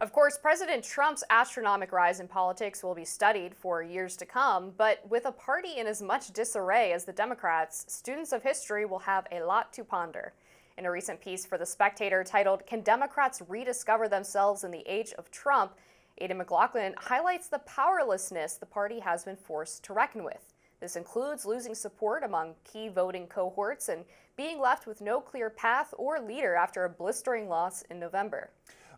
Of course, President Trump's astronomical rise in politics will be studied for years to come, but with a party in as much disarray as the Democrats, students of history will have a lot to ponder. In a recent piece for The Spectator titled, "Can Democrats Rediscover Themselves in the Age of Trump?" Aidan McLaughlin highlights the powerlessness the party has been forced to reckon with. This includes losing support among key voting cohorts and being left with no clear path or leader after a blistering loss in November.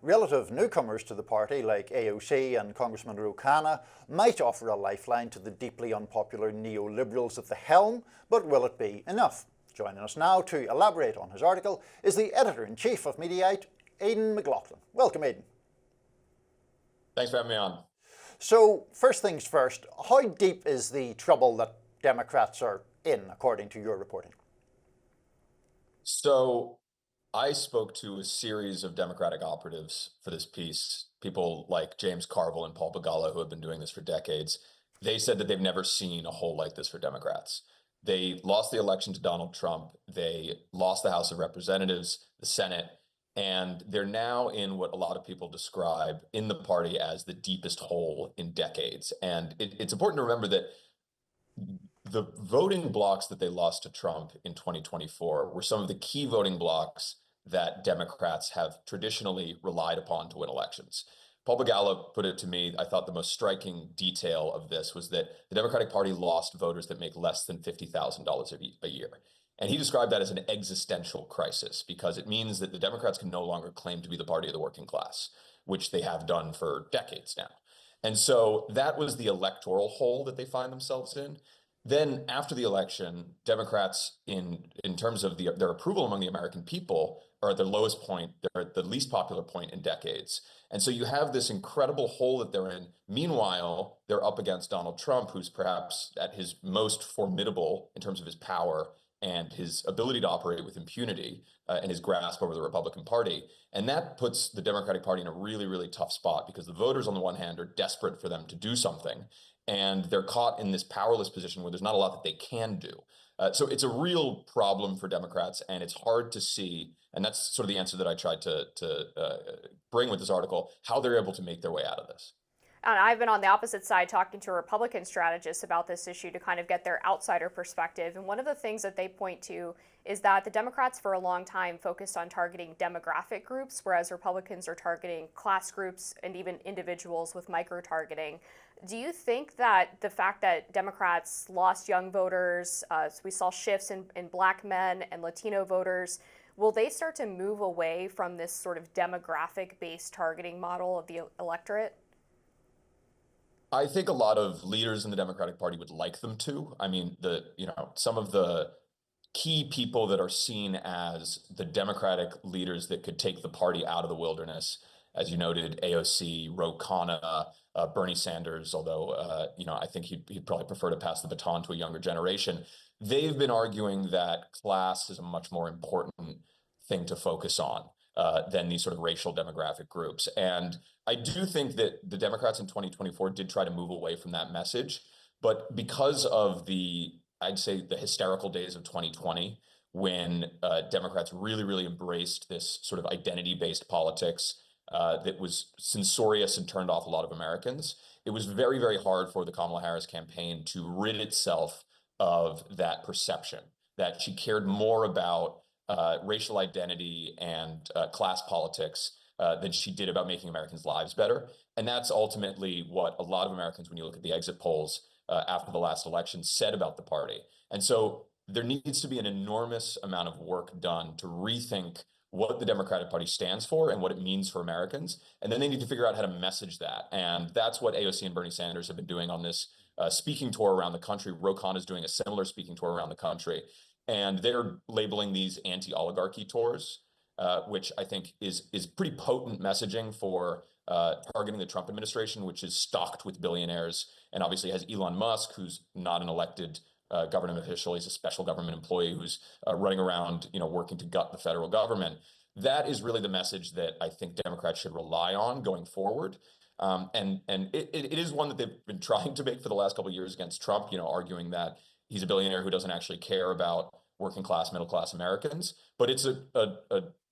Relative newcomers to the party like AOC and Congressman Ro Khanna might offer a lifeline to the deeply unpopular neoliberals at the helm, but will it be enough? Joining us now to elaborate on his article is the editor-in-chief of Mediate, Aidan McLaughlin. Welcome, Aidan. Thanks for having me on. So, first things first, how deep is the trouble that Democrats are in, according to your reporting? So, I spoke to a series of Democratic operatives for this piece, people like James Carville and Paul Begala, who have been doing this for decades. They said that they've never seen a hole like this for Democrats. They lost the election to Donald Trump. They lost the House of Representatives, the Senate, and they're now in what a lot of people describe in the party as the deepest hole in decades. And it's important to remember that the voting blocks that they lost to Trump in 2024 were some of the key voting blocks that Democrats have traditionally relied upon to win elections. Paul Begala put it to me, I thought the most striking detail of this was that the Democratic Party lost voters that make less than $50,000 a year. And he described that as an existential crisis because it means that the Democrats can no longer claim to be the party of the working class, which they have done for decades now. And so that was the electoral hole that they find themselves in. Then after the election, Democrats, in terms of their approval among the American people, are at their lowest point. They're at the least popular point in decades. And so you have this incredible hole that they're in. Meanwhile, they're up against Donald Trump, who's perhaps at his most formidable in terms of his power and his ability to operate with impunity and his grasp over the Republican Party. And that puts the Democratic Party in a really, really tough spot because the voters on the one hand are desperate for them to do something. And they're caught in this powerless position where there's not a lot that they can do. So it's a real problem for Democrats, and it's hard to see, and that's sort of the answer that I tried to bring with this article, how they're able to make their way out of this. And I've been on the opposite side talking to Republican strategists about this issue to kind of get their outsider perspective. And one of the things that they point to is that the Democrats for a long time focused on targeting demographic groups, whereas Republicans are targeting class groups and even individuals with micro-targeting. Do you think that the fact that Democrats lost young voters, so we saw shifts in Black men and Latino voters, will they start to move away from this sort of demographic-based targeting model of the electorate? I think a lot of leaders in the Democratic Party would like them to. I mean, some of the key people that are seen as the Democratic leaders that could take the party out of the wilderness, as you noted, AOC, Ro Khanna, Bernie Sanders, although I think he'd probably prefer to pass the baton to a younger generation. They've been arguing that class is a much more important thing to focus on than these sort of racial demographic groups. And I do think that the Democrats in 2024 did try to move away from that message, but because of I'd say the hysterical days of 2020, when Democrats really, really embraced this sort of identity-based politics that was censorious and turned off a lot of Americans, it was very, very hard for the Kamala Harris campaign to rid itself of that perception that she cared more about racial identity and class politics than she did about making Americans' lives better. And that's ultimately what a lot of Americans, when you look at the exit polls after the last election, said about the party. And so there needs to be an enormous amount of work done to rethink what the Democratic Party stands for and what it means for Americans. And then they need to figure out how to message that. And that's what AOC and Bernie Sanders have been doing on this speaking tour around the country. Ro Khanna is doing a similar speaking tour around the country. And they're labeling these anti-oligarchy tours, which I think is pretty potent messaging for targeting the Trump administration, which is stocked with billionaires and obviously has Elon Musk, who's not an elected government official. He's a special government employee who's running around, working to gut the federal government. That is really the message that I think Democrats should rely on going forward. And it is one that they've been trying to make for the last couple of years against Trump, arguing that he's a billionaire who doesn't actually care about working class, middle class Americans. But it's an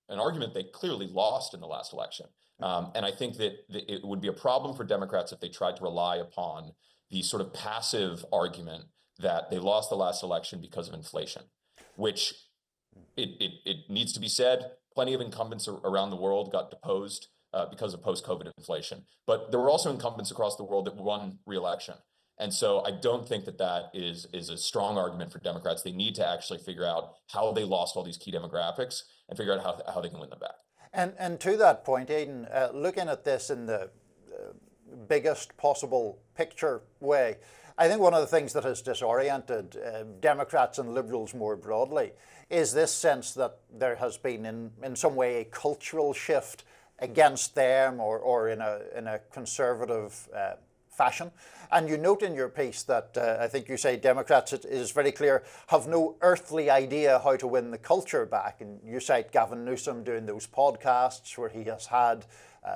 argument they clearly lost in the last election. And I think that it would be a problem for Democrats if they tried to rely upon the sort of passive argument that they lost the last election because of inflation, which it needs to be said, plenty of incumbents around the world got deposed because of post-COVID inflation. But there were also incumbents across the world that won re-election. And so I don't think that is a strong argument for Democrats. They need to actually figure out how they lost all these key demographics and figure out how they can win them back. And to that point, Aidan, looking at this in the biggest possible picture way, I think one of the things that has disoriented Democrats and liberals more broadly is this sense that there has been in some way a cultural shift against them or in a conservative fashion. And you note in your piece that I think you say Democrats, it is very clear, have no earthly idea how to win the culture back. And you cite Gavin Newsom doing those podcasts where he has had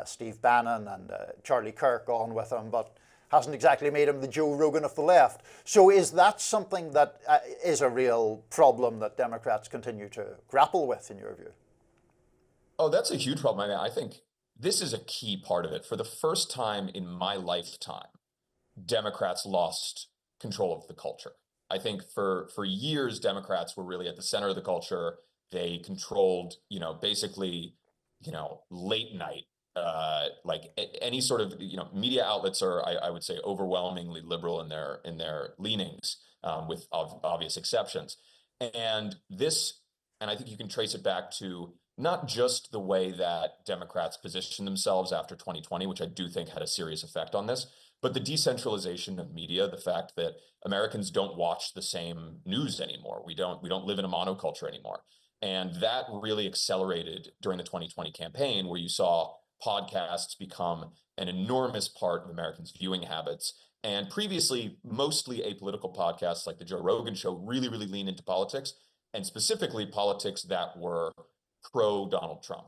Steve Bannon and Charlie Kirk on with him, but hasn't exactly made him the Joe Rogan of the left. So is that something that is a real problem that Democrats continue to grapple with, in your view? Oh, that's a huge problem. I mean, I think this is a key part of it. For the first time in my lifetime, Democrats lost control of the culture. I think for years, Democrats were really at the center of the culture. They controlled, basically, late night, like any sort of, media outlets are, I would say, overwhelmingly liberal in their leanings, with obvious exceptions. And I think you can trace it back to not just the way that Democrats positioned themselves after 2020, which I do think had a serious effect on this, but the decentralization of media, the fact that Americans don't watch the same news anymore. We don't live in a monoculture anymore. And that really accelerated during the 2020 campaign, where you saw podcasts become an enormous part of Americans' viewing habits. And previously, mostly apolitical podcasts like the Joe Rogan Show really lean into politics, and specifically politics that were pro-Donald Trump.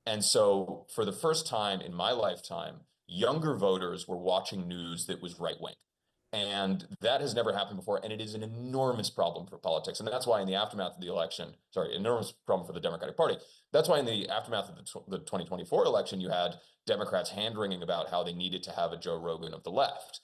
And so for the first time in my lifetime, younger voters were watching news that was right-wing. And that has never happened before. And it is an enormous problem for politics. And that's why in the aftermath of the election, enormous problem for the Democratic Party. That's why in the aftermath of the 2024 election, you had Democrats hand-wringing about how they needed to have a Joe Rogan of the left.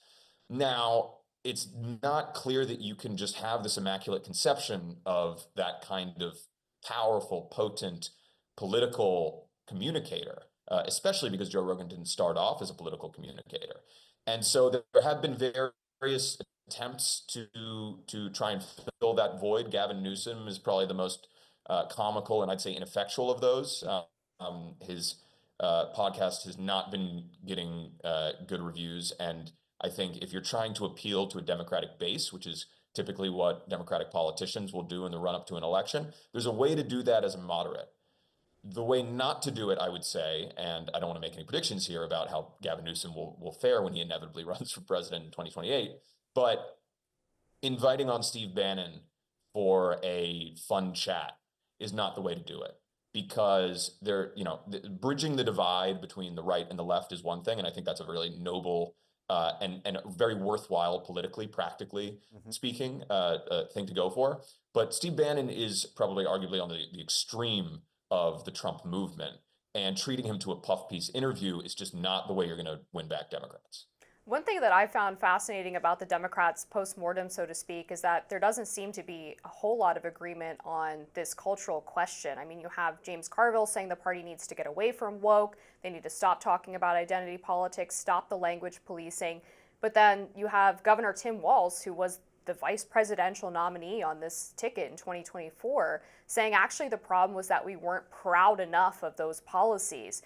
Now, it's not clear that you can just have this immaculate conception of that kind of powerful, potent political communicator, especially because Joe Rogan didn't start off as a political communicator. And so there have been various attempts to try and fill that void. Gavin Newsom is probably the most comical and I'd say ineffectual of those. His podcast has not been getting good reviews. And I think if you're trying to appeal to a Democratic base, which is typically what Democratic politicians will do in the run-up to an election, there's a way to do that as a moderate. The way not to do it, I would say, and I don't want to make any predictions here about how Gavin Newsom will fare when he inevitably runs for president in 2028, but inviting on Steve Bannon for a fun chat is not the way to do it, because bridging the divide between the right and the left is one thing, and I think that's a really noble and very worthwhile politically, practically speaking, thing to go for. But Steve Bannon is probably arguably on the extreme of the Trump movement, and treating him to a puff piece interview is just not the way you're going to win back Democrats. One thing that I found fascinating about the Democrats' post-mortem, so to speak, is that there doesn't seem to be a whole lot of agreement on this cultural question. I mean, you have James Carville saying the party needs to get away from woke, they need to stop talking about identity politics, stop the language policing. But then you have Governor Tim Walz, who was the vice presidential nominee on this ticket in 2024, saying actually the problem was that we weren't proud enough of those policies.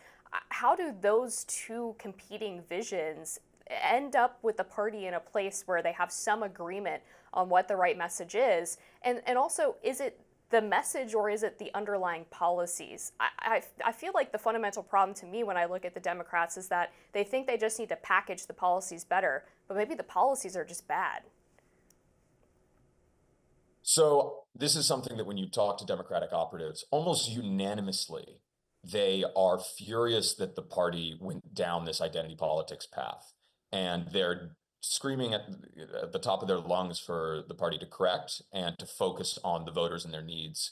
How do those two competing visions end up with the party in a place where they have some agreement on what the right message is? And also, is it the message or is it the underlying policies? I feel like the fundamental problem to me when I look at the Democrats is that they think they just need to package the policies better, but maybe the policies are just bad. So this is something that when you talk to Democratic operatives, almost unanimously, they are furious that the party went down this identity politics path. And they're screaming at the top of their lungs for the party to correct and to focus on the voters and their needs,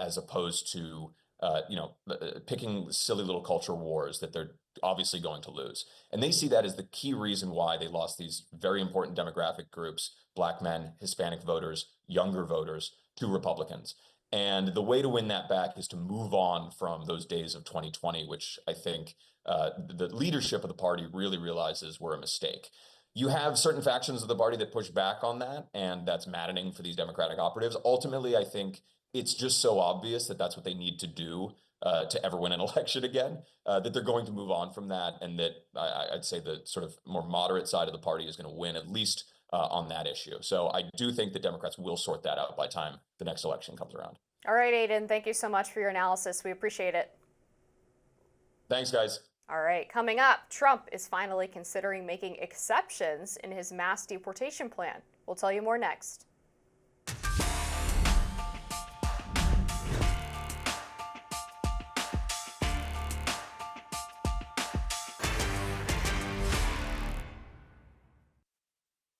as opposed to picking silly little culture wars that they're obviously going to lose. And they see that as the key reason why they lost these very important demographic groups, Black men, Hispanic voters, younger voters, to Republicans. And the way to win that back is to move on from those days of 2020, which I think the leadership of the party really realizes were a mistake. You have certain factions of the party that push back on that, and that's maddening for these Democratic operatives. Ultimately, I think it's just so obvious that that's what they need to do to ever win an election again, that they're going to move on from that, and that I'd say the sort of more moderate side of the party is going to win, at least on that issue. So I do think the Democrats will sort that out by the time the next election comes around. All right, Aidan, thank you so much for your analysis. We appreciate it. Thanks, guys. All right, coming up, Trump is finally considering making exceptions in his mass deportation plan. We'll tell you more next.